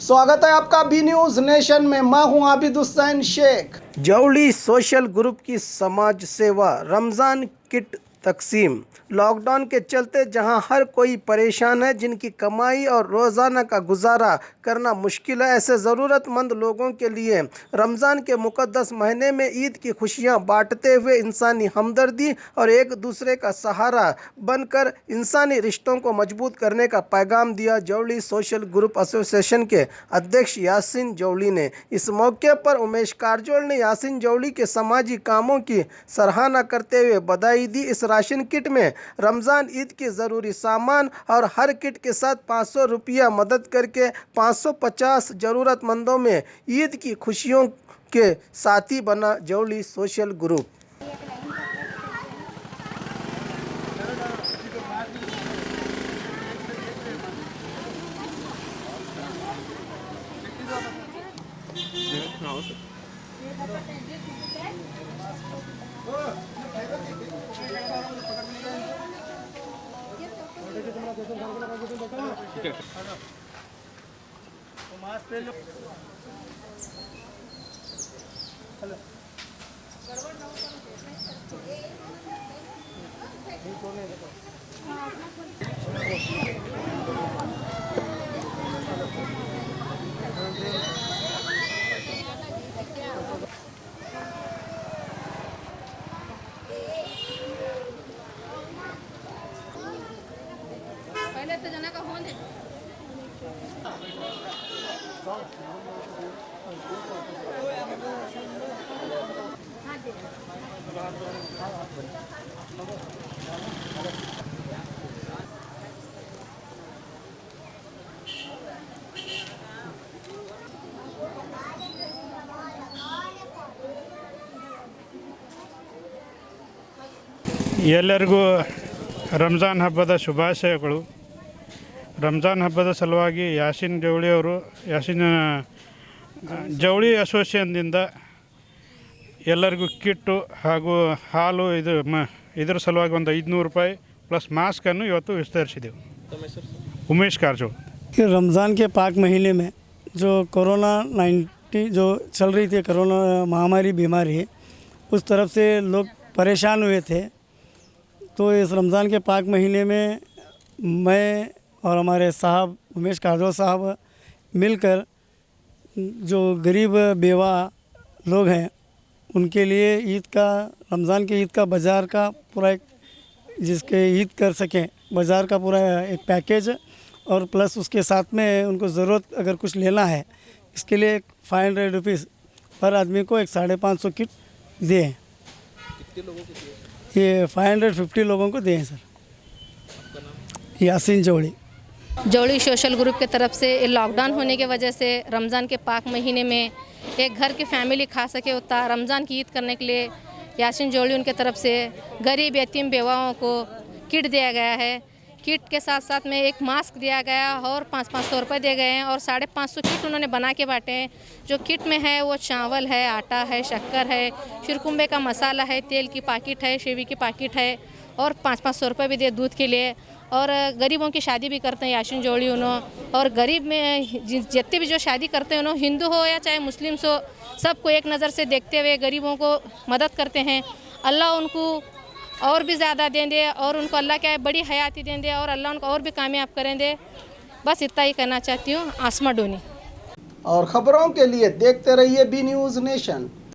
स्वागत है आपका बी न्यूज नेशन में। मैं हूं आबिद हुसैन शेख। जौली सोशल ग्रुप की समाज सेवा, रमज़ान किट तकसीम। लॉकडाउन के चलते जहां हर कोई परेशान है, जिनकी कमाई और रोज़ाना का गुजारा करना मुश्किल है, ऐसे ज़रूरतमंद लोगों के लिए रमज़ान के मुक़द्दस महीने में ईद की खुशियां बांटते हुए इंसानी हमदर्दी और एक दूसरे का सहारा बनकर इंसानी रिश्तों को मजबूत करने का पैगाम दिया जौली सोशल ग्रुप एसोसिएशन के अध्यक्ष यासीन जौली ने। इस मौके पर उमेश कारजोल ने यासीन जौली के समाजी कामों की सराहना करते हुए बधाई दी। इस राशन किट में रमज़ान ईद के ज़रूरी सामान और हर किट के साथ 500 रुपया मदद करके 550 ज़रूरतमंदों में ईद की खुशियों के साथी बना जौली सोशल ग्रुप। पहले तो जना का होने ಎಲ್ಲರಿಗೂ ರಂಜಾನ್ ಹಬ್ಬದ ಶುಭಾಶಯಗಳು. ರಂಜಾನ್ ಹಬ್ಬದ ಸಲುವಾಗಿ ಯಾಸಿನ್ ಜೌಳಿ ಅವರು ಜೌಳಿ ಅಸೋಸಿಯೇಷನ್ನಿಂದ ಎಲ್ಲರಿಗೂ ಕಿಟ್ಟು ಹಾಗೂ ಹಾಲು ಇದರ ಸಲುವಾಗಿ ಒಂದು 500 ರೂಪಾಯಿ ಪ್ಲಸ್ ಮಾಸ್ಕನ್ನು ಇವತ್ತು ವಿಸ್ತರಿಸಿದೆವು. ಉಮೇಶ್ कारजोल। रमज़ान के पाक महीने में जो कोरोना 19 जो चल रही थी, कोरोना महामारी बीमारी, उस तरफ से लोग परेशान हुए थे। तो इस रमज़ान के पाक महीने में मैं और हमारे साहब उमेश कारजोल साहब मिलकर जो गरीब बेवा लोग हैं उनके लिए ईद का, रमज़ान के ईद का बाज़ार का पूरा एक, जिसके ईद कर सकें, बाज़ार का पूरा एक पैकेज और प्लस उसके साथ में उनको ज़रूरत अगर कुछ लेना है, इसके लिए 500 रुपीज़ पर आदमी को एक 550 किट दें। ये 550 लोगों को दें sir. Yasin Jolly. Jolly social group के तरफ से लॉकडाउन होने की वजह से रमज़ान के पाक महीने में एक घर की फैमिली खा सके उतना रमज़ान की ईद करने के लिए यासीन जौली उनके तरफ से गरीब यतीम बेवाओं को किट दिया गया है। किट के साथ साथ में एक मास्क दिया गया और 500 रुपये दिए गए हैं और 550 किट उन्होंने बना के बांटे हैं। जो किट में है वो चावल है, आटा है, शक्कर है, शिरकुंबे का मसाला है, तेल की पैकेट है, शेवी की पैकेट है और 500 रुपये भी दिए दूध के लिए। और गरीबों की शादी भी करते हैं यासीन जौली उन्होंने। और गरीब में जितने भी जो शादी करते हैं उन्होंने, हिंदू हो या चाहे मुस्लिम हो, सबको एक नज़र से देखते हुए गरीबों को मदद करते हैं। अल्लाह उनको और भी ज़्यादा दें दे और उनको अल्लाह क्या है बड़ी हयाती दें दे और अल्लाह उनको और भी कामयाब करें दे। बस इतना ही कहना चाहती हूँ। आसमा डोनी। और खबरों के लिए देखते रहिए बी न्यूज नेशन।